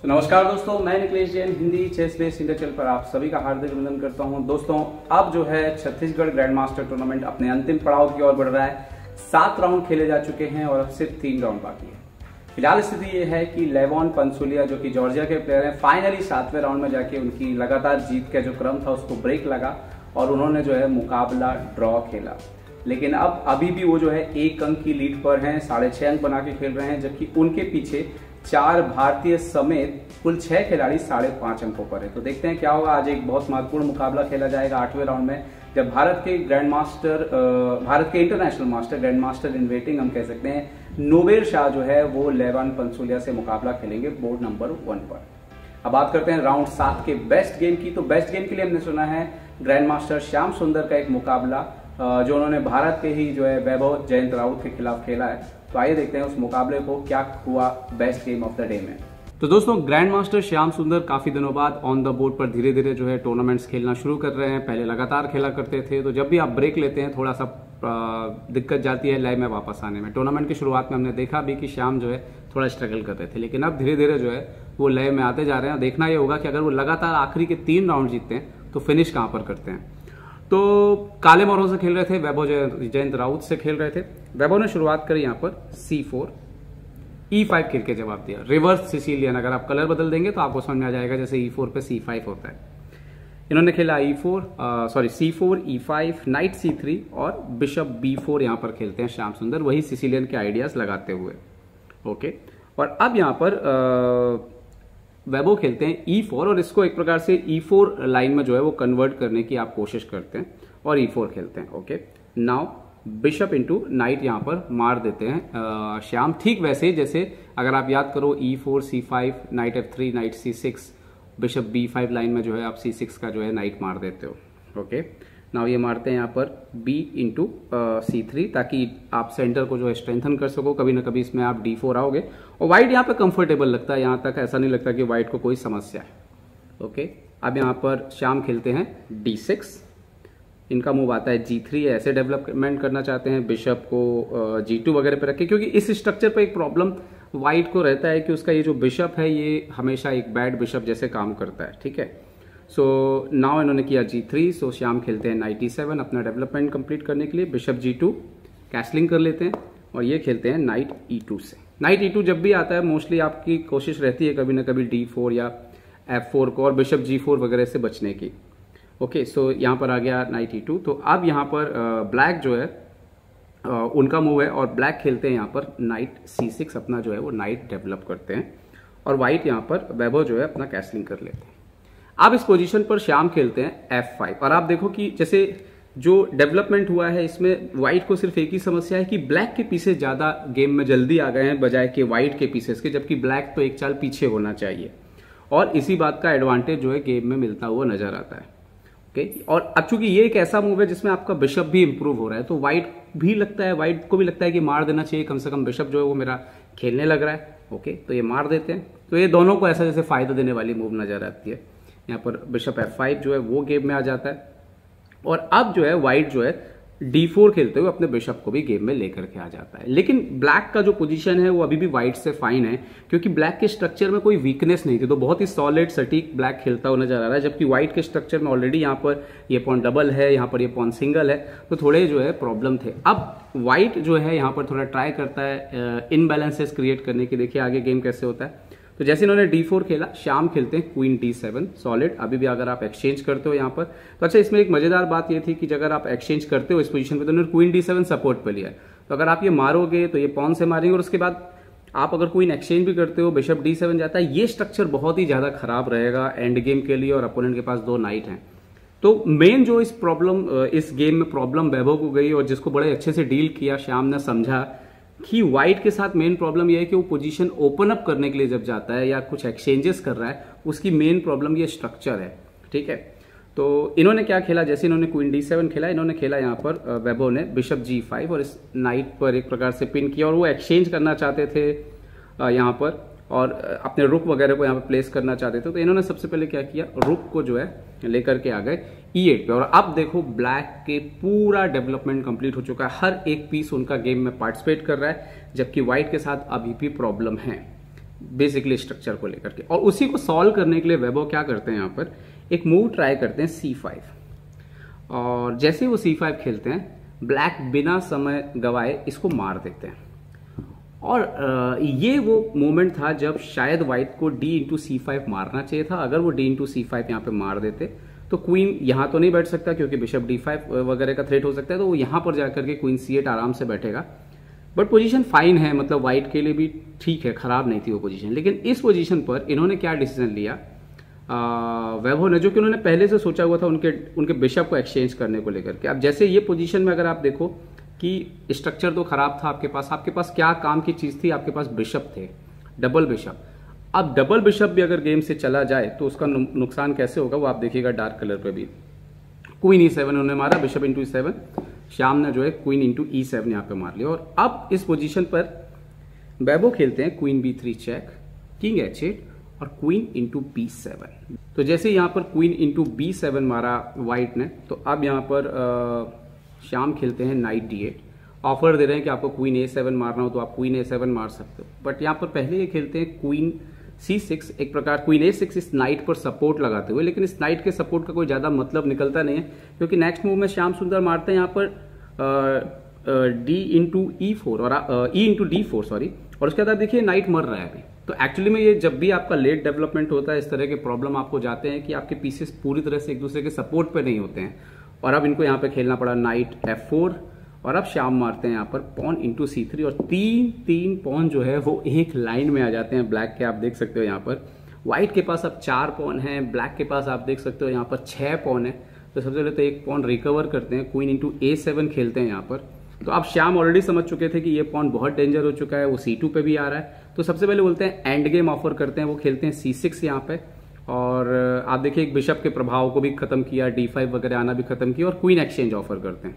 तो नमस्कार दोस्तों, मैं Niklesh Jain Hindi chess based India channel पर आप सभी का हार्दिक अभिनंदन करता हूं। दोस्तों, अब जो है छत्तीसगढ़ ग्रैंड मास्टर टूर्नामेंट अपने अंतिम पड़ाव की ओर बढ़ रहा है। 7 राउंड खेले जा चुके हैं और अब सिर्फ 3 राउंड बाकी है। फिलहाल स्थिति ये है कि लेवॉन पंसुलिया जो कि जॉर्जिया के प्लेयर हैं, फाइनली 7वें राउंड में जाके उनकी लगातार जीत का जो क्रम था उसको ब्रेक लगा और उन्होंने जो है मुकाबला ड्रॉ खेला। लेकिन अब अभी भी वो जो है 1 अंक की लीड पर हैं, 6.5 अंक बना के खेल रहे हैं, जबकि उनके पीछे 4 भारतीय समेत कुल 6 खिलाड़ी 5.5 अंकों पर है। तो देखते हैं क्या होगा। आज एक बहुत महत्वपूर्ण मुकाबला खेला जाएगा 8वें राउंड में, जब भारत के international master grand master in waiting हम कह सकते हैं नोबेर शाह जो है वो लेवॉन पंसुलिया से मुकाबला खेलेंगे बोर्ड नंबर 1 पर। अब बात करते हैं राउंड 7 के बेस्ट गेम की। तो बेस्ट गेम के लिए हमने चुना है ग्रैंड मास्टर श्याम सुंदर का एक मुकाबला जो उन्होंने भारत के ही जो है वैभव जयंत राउत के खिलाफ खेला है। तो आइए देखते हैं उस मुकाबले को क्या हुआ best game of the day में। तो दोस्तों, ग्रैंड मास्टर श्याम सुंदर काफी दिनों बाद ऑन द बोर्ड पर धीरे धीरे जो है टूर्नामेंट्स खेलना शुरू कर रहे हैं। पहले लगातार खेला करते थे, तो जब भी आप ब्रेक लेते हैं थोड़ा सा दिक्कत जाती है लाइव में वापस आने में। टूर्नामेंट की शुरुआत में हमने देखा भी कि श्याम जो है थोड़ा स्ट्रगल कर रहे थे, लेकिन अब धीरे धीरे जो है वो लाइव में आते जा रहे हैं। देखना ये होगा कि अगर वो लगातार आखिरी के 3 राउंड जीतते हैं तो फिनिश कहां पर करते हैं। तो काले मोरों से खेल रहे थे, वैभव जयंत राउत से खेल रहे थे। वैभव ने शुरुआत करी यहाँ पर C4 E5 खेल के जवाब दिया, रिवर्स सिसिलियन। अगर आप कलर बदल देंगे तो आपको समझ में आ जाएगा, जैसे E4 पे C5 होता है। इन्होंने खेला C4 E5 नाइट C3 और बिशप B4 यहां पर खेलते हैं श्याम सुंदर, वही सिसिलियन के आइडियाज लगाते हुए। ओके, और अब यहां पर वैभव खेलते हैं E4 और इसको एक प्रकार से E4 लाइन में जो है वो कन्वर्ट करने की आप कोशिश करते हैं और E4 खेलते हैं। Okay, now bishop into night यहां पर मार देते हैं श्याम, ठीक वैसे जैसे अगर आप याद करो E4 C5 night F3 night C6 bishop B5 line में जो है आप C6 का जो है नाइट मार देते हो। ओके, नाउ ये मारते हैं यहाँ पर B इंटू C3 ताकि आप सेंटर को जो है स्ट्रेंथन कर सको। कभी ना कभी इसमें आप D4 आओगे और व्हाइट यहाँ पे कंफर्टेबल लगता है, यहाँ तक ऐसा नहीं लगता कि व्हाइट को कोई समस्या है। ओके, अब यहाँ पर श्याम खेलते हैं D6, इनका मूव आता है G3, ऐसे डेवलपमेंट करना चाहते हैं बिशप को G2 वगैरह पे रखे, क्योंकि इस स्ट्रक्चर पे एक प्रॉब्लम व्हाइट को रहता है कि उसका ये जो बिशप है ये हमेशा एक बैड बिशप जैसे काम करता है। ठीक है, सो नाउ इन्होंने किया G3, सो श्याम खेलते हैं नाइट E7 अपना डेवलपमेंट कंप्लीट करने के लिए। बिशप G2 कैसलिंग कर लेते हैं और ये खेलते हैं नाइट E2 से। नाइट E2 जब भी आता है मोस्टली आपकी कोशिश रहती है कभी ना कभी D4 या F4 को और बिशप G4 वगैरह से बचने की। ओके, सो यहाँ पर आ गया नाइट E2। तो अब यहाँ पर ब्लैक जो है उनका मूव है और ब्लैक खेलते हैं यहाँ पर नाइट C6 अपना जो है वो नाइट डेवलप करते हैं और व्हाइट यहाँ पर वैभव जो है अपना कैसलिंग कर लेते हैं। अब इस पोजीशन पर श्याम खेलते हैं F5 और आप देखो कि जैसे जो डेवलपमेंट हुआ है इसमें व्हाइट को सिर्फ एक ही समस्या है कि ब्लैक के पीसेस ज्यादा गेम में जल्दी आ गए हैं बजाय कि व्हाइट के पीसेस के, जबकि ब्लैक तो एक चाल पीछे होना चाहिए और इसी बात का एडवांटेज जो है गेम में मिलता हुआ नजर आता है। ओके, और अब चूंकि ये एक ऐसा मूव है जिसमें आपका बिशप भी इंप्रूव हो रहा है तो व्हाइट को भी लगता है कि मार देना चाहिए, कम से कम बिशप जो है वो मेरा खेलने लग रहा है। ओके, तो ये मार देते हैं। तो ये दोनों को ऐसा जैसे फायदा देने वाली मूव नजर आती है। यहाँ पर बिशप F5 जो है वो गेम में आ जाता है और अब जो है व्हाइट जो है D4 खेलते हुए अपने बिशप को भी गेम में लेकर के आ जाता है। लेकिन ब्लैक का जो पोजीशन है वो अभी भी व्हाइट से फाइन है, क्योंकि ब्लैक के स्ट्रक्चर में कोई वीकनेस नहीं थी, तो बहुत ही सॉलिड सटीक ब्लैक खेलता हुआ नजर आ रहा है, जबकि व्हाइट के स्ट्रक्चर में ऑलरेडी यहाँ पर ये पॉन डबल है, यहाँ पर ये पॉन सिंगल है, तो थोड़े जो है प्रॉब्लम थे। अब व्हाइट जो है यहाँ पर थोड़ा ट्राई करता है इनबैलेंसेस क्रिएट करने की। देखिए आगे गेम कैसे होता है। तो जैसे इन्होंने D4 खेला, श्याम खेलते हैं क्वीन D7 सॉलिड। अभी भी अगर आप एक्सचेंज करते हो यहाँ पर तो अच्छा, इसमें एक मजेदार बात ये थी कि अगर आप एक्सचेंज करते हो इस पोजीशन पे तो इन्होंने क्वीन D7 सपोर्ट पे लिया है, तो अगर आप ये मारोगे तो ये पॉन से मारेंगे और उसके बाद आप अगर क्वीन एक्सचेंज भी करते हो बिशप D7 जाता है, ये स्ट्रक्चर बहुत ही ज्यादा खराब रहेगा एंड गेम के लिए और अपोनेंट के पास 2 नाइट हैं। तो मेन जो इस गेम में प्रॉब्लम वैभव को गई और जिसको बड़े अच्छे से डील किया श्याम ने, समझा कि व्हाइट के साथ मेन प्रॉब्लम यह है कि वो पोजीशन ओपन अप करने के लिए जब जाता है या कुछ एक्सचेंजेस कर रहा है, उसकी मेन प्रॉब्लम ये स्ट्रक्चर है। ठीक है, तो इन्होंने क्या खेला, जैसे इन्होंने क्वीन D7 खेला, इन्होंने खेला यहाँ पर वैभव ने बिशप G5 और इस नाइट पर एक प्रकार से पिन किया और वो एक्सचेंज करना चाहते थे यहाँ पर और अपने रुक वगैरह को यहाँ पे प्लेस करना चाहते थे। तो इन्होंने सबसे पहले क्या किया, रुक को जो है लेकर के आ गए E8 पे और अब देखो ब्लैक के पूरा डेवलपमेंट कंप्लीट हो चुका है, हर एक पीस उनका गेम में पार्टिसिपेट कर रहा है, जबकि व्हाइट के साथ अभी भी प्रॉब्लम है। बेसिकली स्ट्रक्चर को लेकर के। और उसी को सॉल्व करने के लिए वैभव क्या करते हैं, यहाँ पर एक मूव ट्राई करते हैं C5, और जैसे ही वो C5 खेलते हैं ब्लैक बिना समय गवाए इसको मार देते हैं। और ये वो मोमेंट था जब शायद व्हाइट को D/C5 मारना चाहिए था। अगर वो D/C5 यहाँ पे मार देते तो क्वीन यहाँ तो नहीं बैठ सकता क्योंकि बिशप D5 वगैरह का थ्रेट हो सकता है, तो वो यहाँ पर जाकर के क्वीन C8 आराम से बैठेगा। बट पोजीशन फाइन है, मतलब व्हाइट के लिए भी ठीक है, खराब नहीं थी वो पोजीशन। लेकिन इस पोजीशन पर इन्होंने क्या डिसीजन लिया वैभव ने, जो कि उन्होंने पहले से सोचा हुआ था उनके बिशप को एक्सचेंज करने को लेकर के। अब जैसे ये पोजीशन में अगर आप देखो कि स्ट्रक्चर तो खराब था आपके पास क्या काम की चीज थी, आपके पास बिशप थे, डबल बिशप। अब डबल बिशप भी अगर गेम से चला जाए तो उसका नुकसान कैसे होगा वो आप देखिएगा डार्क कलर पे भी। क्वीन E7 उन्होंने मारा, बिशप E7, श्याम ने जो है क्वीन E7 यहाँ पे मार लिया। और अब इस पोजीशन पर वैभव खेलते हैं queen B3 check, king H8 और क्वीन B7। तो जैसे यहाँ पर क्वीन B7 मारा व्हाइट ने, तो अब यहाँ पर श्याम खेलते हैं नाइट D8। ऑफर दे रहे हैं कि आपको क्वीन A7 मारना हो तो आप क्वीन A7 मार सकते हो, बट यहाँ पर पहले ये खेलते हैं क्वीन C6, एक प्रकार क्वीन A6 इस नाइट पर सपोर्ट लगाते हुए। लेकिन इस नाइट के सपोर्ट का कोई ज्यादा मतलब निकलता नहीं है, क्योंकि नेक्स्ट मूव में श्याम सुंदर मारते हैं यहाँ पर D/E4 और E/D4 सॉरी, और उसके बाद देखिए नाइट मर रहा है अभी। तो एक्चुअली में ये जब भी आपका लेट डेवलपमेंट होता है इस तरह के प्रॉब्लम आपको जाते हैं कि आपके पीसेस पूरी तरह से एक दूसरे के सपोर्ट पे नहीं होते हैं। और अब इनको यहाँ पे खेलना पड़ा नाइट F4, और अब श्याम मारते हैं यहाँ पर पॉन C3, और तीन पॉन जो है वो एक लाइन में आ जाते हैं ब्लैक के। आप देख सकते हो यहाँ पर व्हाइट के पास अब 4 पॉन है, ब्लैक के पास आप देख सकते हो यहाँ पर 6 पॉन है। तो सबसे पहले तो एक पॉन रिकवर करते हैं, क्वीन A7 खेलते हैं यहाँ पर। तो अब श्याम ऑलरेडी समझ चुके थे कि ये पॉन बहुत डेंजर हो चुका है, वो C2 पे भी आ रहा है। तो सबसे पहले बोलते हैं एंड गेम ऑफर करते हैं, वो खेलते हैं C6 यहाँ पे। और आप देखिए एक बिशप के प्रभाव को भी खत्म किया, D5 वगैरह आना भी खत्म किया, और क्वीन एक्सचेंज ऑफर करते हैं।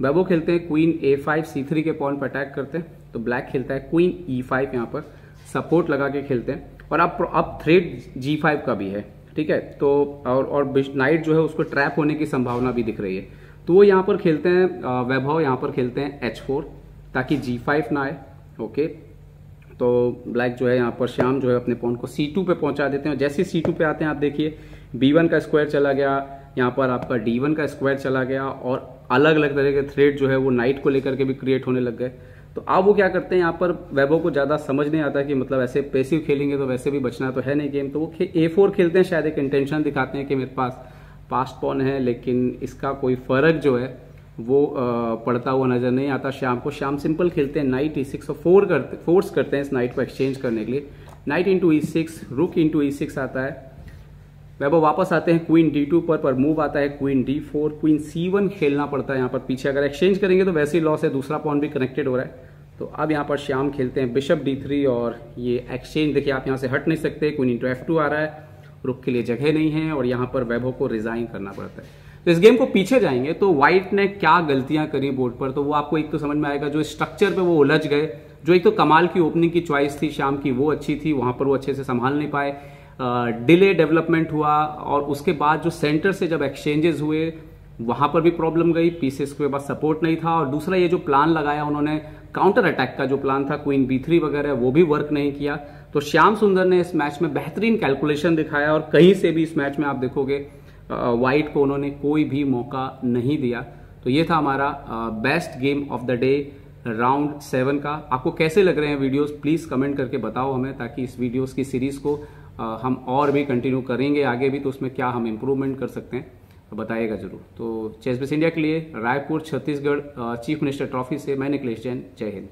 वैभव खेलते हैं क्वीन A5 C3 के पॉन पर अटैक करते हैं। तो ब्लैक खेलता है क्वीन E5 यहाँ पर सपोर्ट लगा के खेलते हैं। और अब थ्रेड G5 का भी है, ठीक है। तो और नाइट जो है उसको ट्रैप होने की संभावना भी दिख रही है। तो वो यहाँ पर खेलते हैं वैभव यहाँ पर खेलते हैं H4 ताकि G5 ना आए, ओके। तो ब्लैक जो है यहाँ पर श्याम जो है अपने पॉन को C2 पे पहुंचा देते हैं। जैसे C2 पे आते हैं आप देखिए B1 का स्क्वायर चला गया, यहाँ पर आपका D1 का स्क्वायर चला गया, और अलग अलग तरह के थ्रेड जो है वो नाइट को लेकर के भी क्रिएट होने लग गए। तो अब वो क्या करते हैं, यहाँ पर वैभव को ज्यादा समझ नहीं आता कि मतलब ऐसे पैसिव खेलेंगे तो वैसे भी बचना तो है नहीं गेम। तो वो A4 खेलते हैं, शायद एक इंटेंशन दिखाते हैं कि मेरे पास पास्ट पॉन है, लेकिन इसका कोई फर्क जो है वो पड़ता हुआ नजर नहीं आता श्याम को। श्याम सिंपल खेलते हैं नाइट E6 और फोर्स करते हैं इस नाइट को एक्सचेंज करने के लिए। नाइट E6, रुक E6 आता है। वैभव वापस आते हैं क्वीन D2 पर मूव आता है क्वीन D4, क्वीन C1 खेलना पड़ता है यहाँ पर पीछे। अगर एक्सचेंज करेंगे तो वैसे ही लॉस है, दूसरा पॉन भी कनेक्टेड हो रहा है। तो अब यहाँ पर श्याम खेलते हैं बिशप D3, और ये एक्सचेंज देखिए आप यहाँ से हट नहीं सकते, क्वीन F2 आ रहा है, रुक के लिए जगह नहीं है, और यहाँ पर वैभव को रिजाइन करना पड़ता है। तो इस गेम को पीछे जाएंगे तो व्हाइट ने क्या गलतियां करी बोर्ड पर, तो वो आपको एक तो समझ में आएगा। जो स्ट्रक्चर पे वो उलझ गए, जो एक तो कमाल की ओपनिंग की चॉइस थी श्याम की वो अच्छी थी, वहां पर वो अच्छे से संभाल नहीं पाए, डिले डेवलपमेंट हुआ। और उसके बाद जो सेंटर से जब एक्सचेंजेस हुए वहां पर भी प्रॉब्लम गई, पीसेस के पास सपोर्ट नहीं था। और दूसरा ये जो प्लान लगाया उन्होंने काउंटर अटैक का जो प्लान था क्वीन B3 वगैरह, वो भी वर्क नहीं किया। तो श्याम सुंदर ने इस मैच में बेहतरीन कैलकुलेशन दिखाया, और कहीं से भी इस मैच में आप देखोगे व्हाइट को उन्होंने कोई भी मौका नहीं दिया। तो ये था हमारा best game of the day round 7 का। आपको कैसे लग रहे हैं वीडियोस, प्लीज कमेंट करके बताओ हमें, ताकि इस वीडियोस की सीरीज को हम और भी कंटिन्यू करेंगे आगे भी, तो उसमें क्या हम इम्प्रूवमेंट कर सकते हैं तो बताइएगा जरूर। तो चेस बेस इंडिया के लिए Raipur Chhattisgarh chief minister trophy से मैं निखिलेश जैन, जय हिंद।